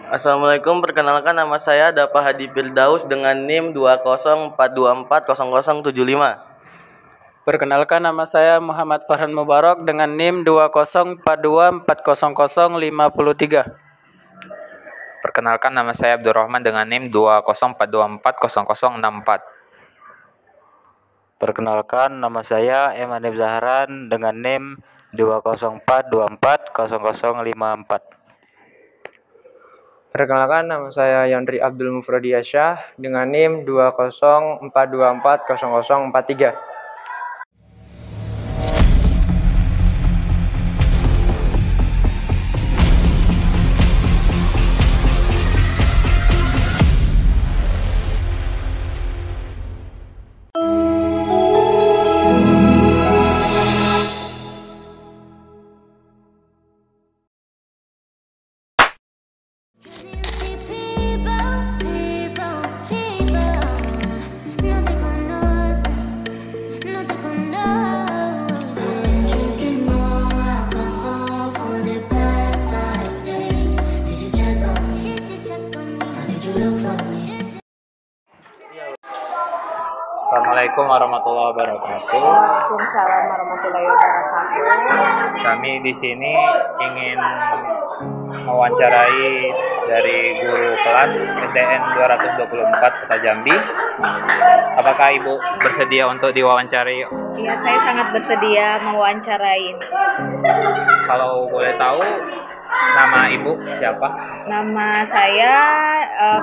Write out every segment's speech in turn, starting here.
Assalamualaikum, perkenalkan nama saya Dapa Hadi Firdaus dengan NIM 204240075. Perkenalkan nama saya Muhammad Farhan Mubarak dengan NIM 204240053. Perkenalkan nama saya Abdurrahman dengan NIM 204240064. Perkenalkan nama saya Emanib Zahran dengan NIM 204240054. Perkenalkan nama saya Yandri Abdul Mufrodiasyah dengan NIM 204240043. Assalamualaikum warahmatullahi wabarakatuh. Waalaikumsalam warahmatullahi wabarakatuh. Kami di sini ingin mewawancarai dari guru kelas SDN 224 Kota Jambi. Apakah Ibu bersedia untuk diwawancari? Iya, saya sangat bersedia mewawancarai. Kalau boleh tahu nama Ibu siapa? Nama saya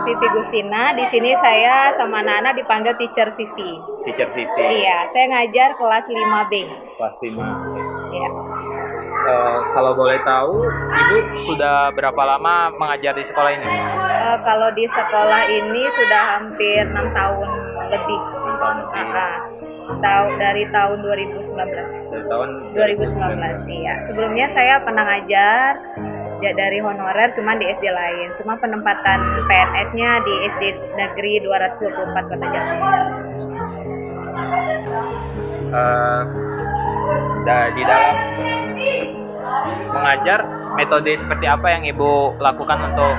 Vivi Gustina. Di sini saya sama anak-anak dipanggil Teacher Vivi. Teacher Vivi. Iya, saya ngajar kelas 5B. Kelas 5. Iya. Kalau boleh tahu, Ibu sudah berapa lama mengajar di sekolah ini? Kalau di sekolah ini sudah hampir 6 tahun lebih. 6 tahun lebih. Dari tahun 2019. Dari tahun 2019, iya. Sebelumnya saya pernah ngajar ya dari honorer cuman di SD lain. Cuma penempatan PNS-nya di SD Negeri 224 Kota Jambi. Di dalam mengajar, metode seperti apa yang Ibu lakukan untuk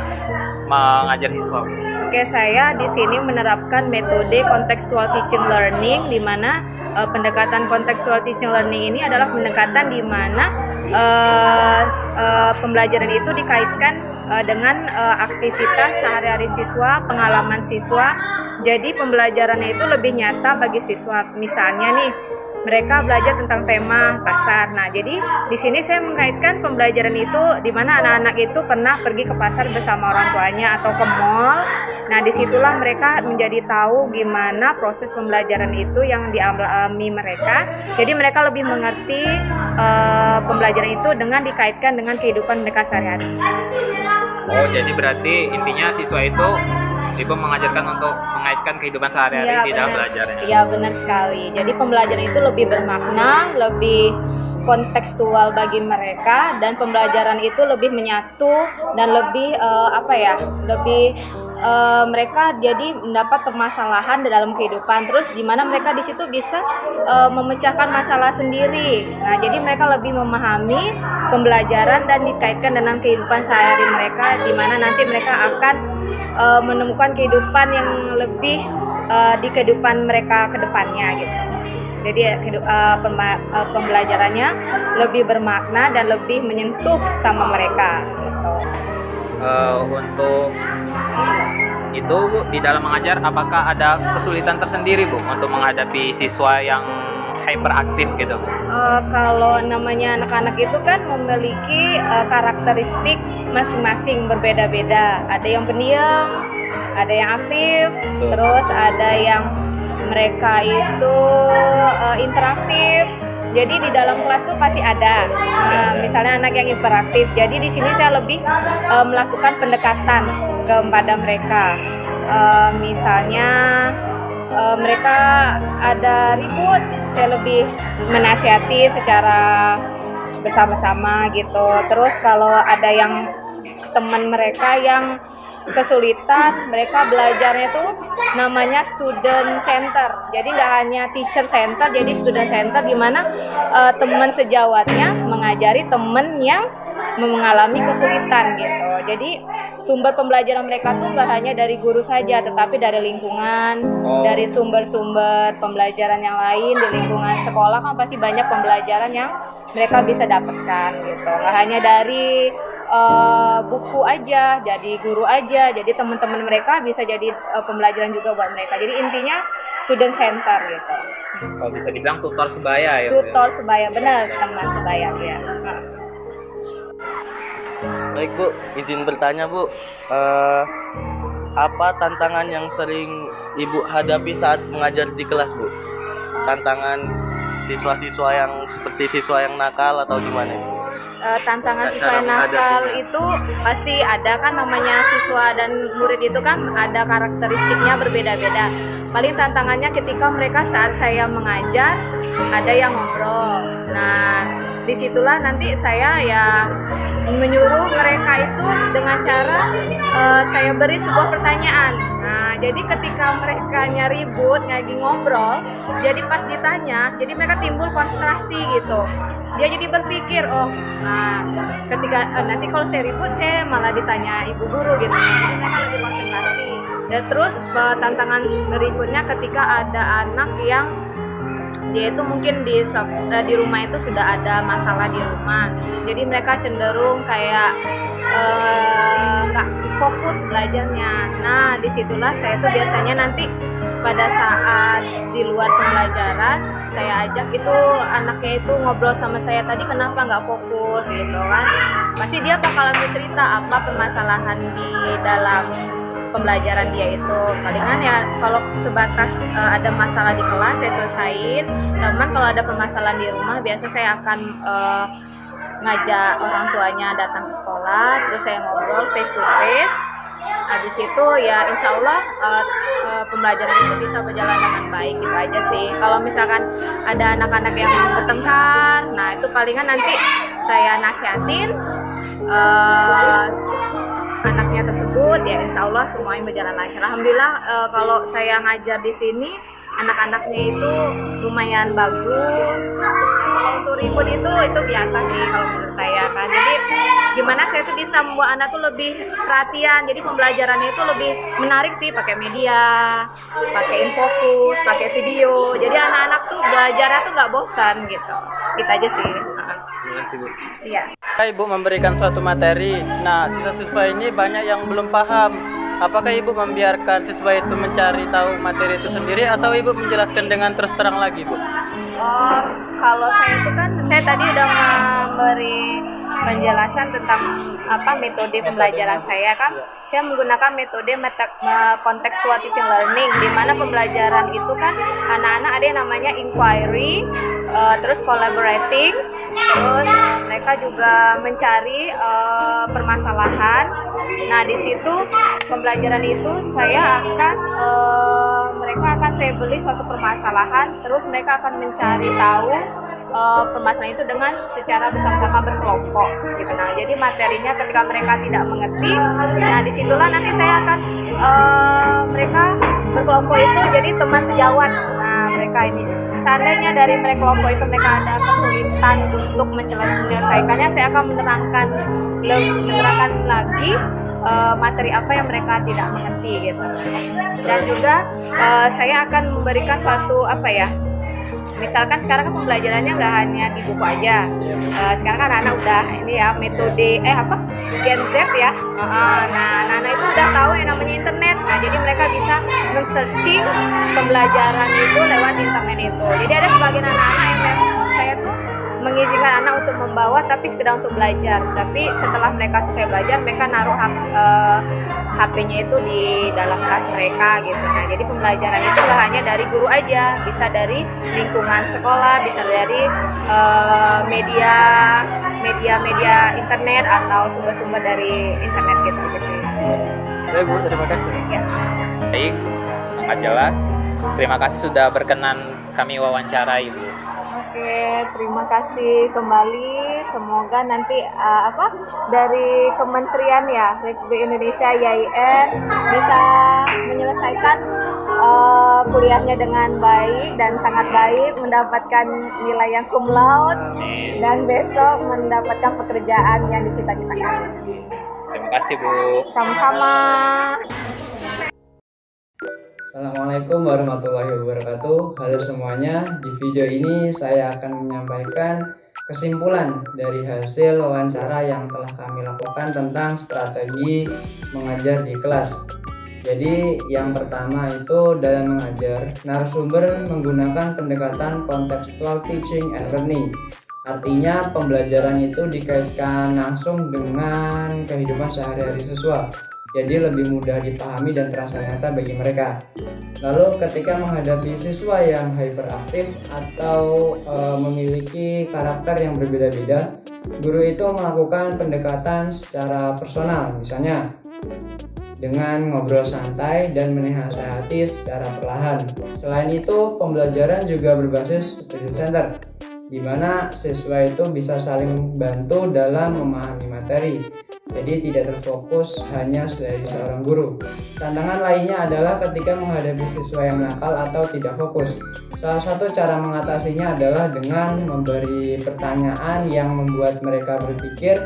mengajar siswa? Oke, saya di sini menerapkan metode contextual teaching learning, di mana pendekatan contextual teaching learning ini adalah pendekatan di mana pembelajaran itu dikaitkan dengan aktivitas sehari-hari siswa, pengalaman siswa. Jadi pembelajarannya itu lebih nyata bagi siswa. Misalnya nih, mereka belajar tentang tema pasar. Nah, jadi di sini saya mengaitkan pembelajaran itu di mana anak-anak itu pernah pergi ke pasar bersama orang tuanya atau ke mall. Nah, disitulah mereka menjadi tahu gimana proses pembelajaran itu yang dialami mereka. Jadi mereka lebih mengerti pembelajaran itu dengan dikaitkan dengan kehidupan mereka sehari-hari. Oh, jadi berarti intinya siswa itu Ibu mengajarkan untuk mengaitkan kehidupan sehari-hari di dalam belajarnya. Iya, benar sekali. Jadi pembelajaran itu lebih bermakna, lebih kontekstual bagi mereka, dan pembelajaran itu lebih menyatu dan lebih mereka jadi mendapat permasalahan di dalam kehidupan. Terus di mana mereka di situ bisa memecahkan masalah sendiri. Nah, jadi mereka lebih memahami pembelajaran dan dikaitkan dengan kehidupan sehari-hari mereka, di mana nanti mereka akan menemukan kehidupan yang lebih di kehidupan mereka ke depannya gitu. Jadi pembelajarannya lebih bermakna dan lebih menyentuh sama mereka gitu. Untuk itu Bu, di dalam mengajar apakah ada kesulitan tersendiri Bu untuk menghadapi siswa yang hyperaktif gitu? Kalau namanya anak-anak itu kan memiliki karakteristik masing-masing berbeda-beda. Ada yang pendiam, ada yang aktif, terus ada yang mereka itu interaktif. Jadi di dalam kelas tuh pasti ada. Misalnya anak yang hiperaktif. Jadi di sini saya lebih melakukan pendekatan kepada mereka. Misalnya mereka ada ribut, saya lebih menasihati secara bersama-sama gitu. Terus kalau ada yang teman mereka yang kesulitan, mereka belajarnya tuh namanya student center. Jadi nggak hanya teacher center, jadi student center di mana teman sejawatnya mengajari teman yang mengalami kesulitan gitu. Jadi sumber pembelajaran mereka tuh nggak hanya dari guru saja, tetapi dari lingkungan, dari sumber-sumber pembelajaran yang lain di lingkungan sekolah kan pasti banyak pembelajaran yang mereka bisa dapatkan gitu. Nggak hanya dari buku aja, jadi guru aja, jadi teman-teman mereka bisa jadi pembelajaran juga buat mereka. Jadi intinya student center gitu. Kalau bisa dibilang tutor sebaya ya. Tutor sebaya, benar, teman sebaya ya. Baik Bu, izin bertanya Bu, apa tantangan yang sering Ibu hadapi saat mengajar di kelas Bu? Tantangan siswa-siswa yang seperti siswa yang nakal atau gimana? Tantangan siswa yang nakal itu pasti ada kan, namanya siswa dan murid itu kan ada karakteristiknya berbeda-beda. Paling tantangannya ketika mereka saat saya mengajar ada yang ngobrol. Nah, disitulah nanti saya ya menyuruh mereka itu dengan cara saya beri sebuah pertanyaan. Nah, jadi ketika mereka ribut, lagi ngobrol, jadi pas ditanya, jadi mereka timbul konsentrasi gitu. Dia jadi berpikir, oh, nah, ketika nanti kalau saya ribut, saya malah ditanya ibu guru gitu. Jadi mereka lebih konsentrasi. Dan terus tantangan berikutnya ketika ada anak yang dia itu mungkin di rumah itu sudah ada masalah di rumah, jadi mereka cenderung kayak nggak fokus belajarnya. Nah, disitulah saya tuh biasanya nanti pada saat di luar pembelajaran saya ajak itu anaknya itu ngobrol sama saya, tadi kenapa nggak fokus gitu kan. Pasti dia bakalan bercerita apa permasalahan di dalam pembelajaran dia itu. Palingan ya kalau sebatas ada masalah di kelas saya selesain. Teman kalau ada permasalahan di rumah biasa saya akan ngajak orang tuanya datang ke sekolah, terus saya ngobrol face to face. Habis itu ya insya Allah pembelajaran itu bisa berjalan dengan baik gitu aja sih. Kalau misalkan ada anak-anak yang bertengkar, nah itu palingan nanti saya nasihatin anaknya tersebut, ya insya Allah semuanya berjalan lancar. Alhamdulillah kalau saya ngajar di sini anak-anaknya itu lumayan bagus. Kalau untuk ribut itu biasa sih kalau menurut saya kan. Jadi gimana saya tuh bisa membuat anak tuh lebih perhatian. Jadi pembelajarannya itu lebih menarik sih, pakai media, pakai infokus, pakai video. Jadi anak-anak tuh belajarnya tuh nggak bosan gitu. Kita aja sih. Terima kasih Bu. Iya. Ibu memberikan suatu materi. Nah, siswa-siswa ini banyak yang belum paham. Apakah Ibu membiarkan siswa itu mencari tahu materi itu sendiri atau Ibu menjelaskan dengan terus terang lagi, Bu? Kalau saya itu kan saya tadi udah memberi penjelasan tentang apa metode pembelajaran saya kan. Saya menggunakan metode contextual teaching learning, di mana pembelajaran itu kan anak-anak ada yang namanya inquiry, terus collaborating, terus mereka juga mencari permasalahan. Nah, di situ pembelajaran itu saya akan mereka akan saya beli suatu permasalahan, terus mereka akan mencari tahu permasalahan itu dengan secara bersama-sama berkelompok gitu. Nah, jadi materinya ketika mereka tidak mengerti, nah disitulah nanti saya akan mereka berkelompok itu jadi teman sejawat. Nah, mereka ini seandainya dari mereka kelompok itu mereka ada kesulitan untuk menyelesaikannya, saya akan menerangkan lagi materi apa yang mereka tidak mengerti gitu. Dan juga saya akan memberikan suatu apa ya, misalkan sekarang kan pembelajarannya nggak hanya di buku aja. Sekarang kan anak udah ini ya metode Gen Z ya. Nah, anak-anak itu udah tahu yang namanya internet. Nah, jadi mereka bisa men-searching pembelajaran itu lewat internet itu. Jadi ada sebagian anak-anak yang memang saya tuh mengizinkan anak untuk membawa tapi sekedar untuk belajar. Tapi setelah mereka selesai belajar, mereka naruh HP-nya itu di dalam kelas mereka gitu. Nah, jadi pembelajaran itu nggak hanya dari guru aja, bisa dari lingkungan sekolah, bisa dari media internet atau sumber-sumber dari internet gitu aja sih. Baik Bu, terima kasih. Ya. Baik, sangat jelas. Terima kasih sudah berkenan kami wawancara Ibu. Oke, terima kasih kembali. Semoga nanti dari Kementerian ya Republik Indonesia YIN bisa menyelesaikan kuliahnya dengan baik dan sangat baik, mendapatkan nilai yang cum laude dan besok mendapatkan pekerjaan yang dicita-citakan. Terima kasih Bu. Sama-sama. Assalamualaikum warahmatullahi wabarakatuh. Halo semuanya, di video ini saya akan menyampaikan kesimpulan dari hasil wawancara yang telah kami lakukan tentang strategi mengajar di kelas. Jadi yang pertama itu dalam mengajar, narasumber menggunakan pendekatan contextual teaching and learning. Artinya pembelajaran itu dikaitkan langsung dengan kehidupan sehari-hari siswa. Jadi lebih mudah dipahami dan terasa nyata bagi mereka. Lalu ketika menghadapi siswa yang hyperaktif atau memiliki karakter yang berbeda-beda, guru itu melakukan pendekatan secara personal, misalnya dengan ngobrol santai dan menasihati secara perlahan. Selain itu, pembelajaran juga berbasis student center, di mana siswa itu bisa saling bantu dalam memahami materi. Jadi tidak terfokus hanya dari seorang guru. Tantangan lainnya adalah ketika menghadapi siswa yang nakal atau tidak fokus. Salah satu cara mengatasinya adalah dengan memberi pertanyaan yang membuat mereka berpikir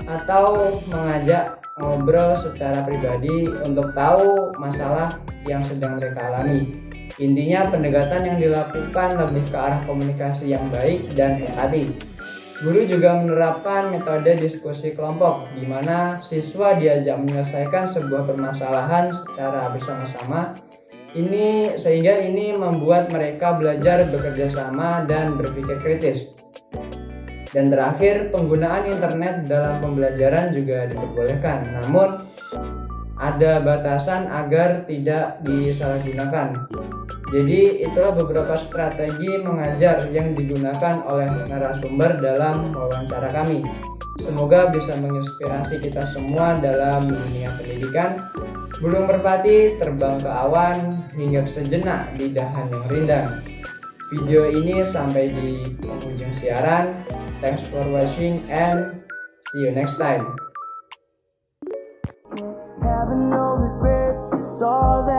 atau mengajak ngobrol secara pribadi untuk tahu masalah yang sedang mereka alami. Intinya pendekatan yang dilakukan lebih ke arah komunikasi yang baik dan empati. Guru juga menerapkan metode diskusi kelompok, di mana siswa diajak menyelesaikan sebuah permasalahan secara bersama-sama. Sehingga ini membuat mereka belajar bekerja sama dan berpikir kritis. Dan terakhir, penggunaan internet dalam pembelajaran juga diperbolehkan, namun ada batasan agar tidak disalahgunakan. Jadi itulah beberapa strategi mengajar yang digunakan oleh narasumber dalam wawancara kami. Semoga bisa menginspirasi kita semua dalam dunia pendidikan. Burung merpati terbang ke awan hingga sejenak di dahan yang rindang. Video ini sampai di penghujung siaran. Thanks for watching and see you next time. Having no regrets is all that